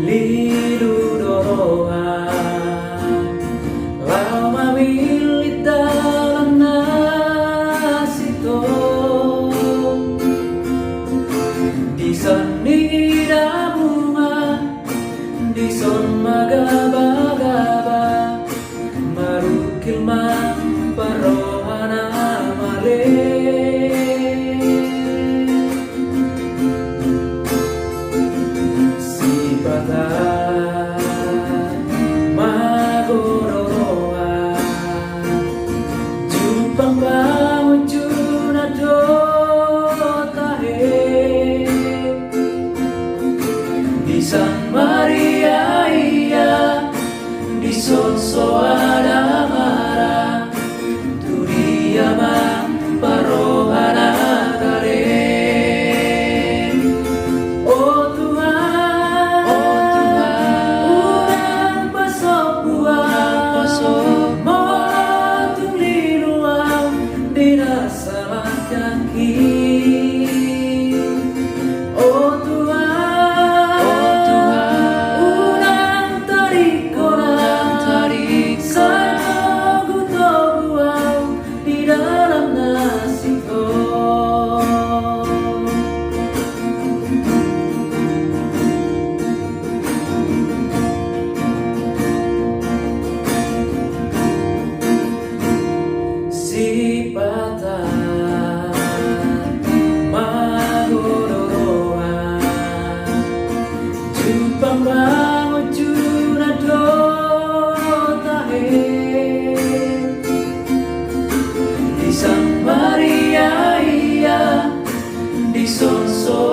lilu doa lau mamilit dalam nasito di sanida bunga di son magaba-gaba marukil man parohana male magoroa jupang pangujuna do tahe di San Maria iya di sonso ada mara turiyama parohana kare. Sipata magoroa jupang pangujuna do tahe di San Maria iya di sonso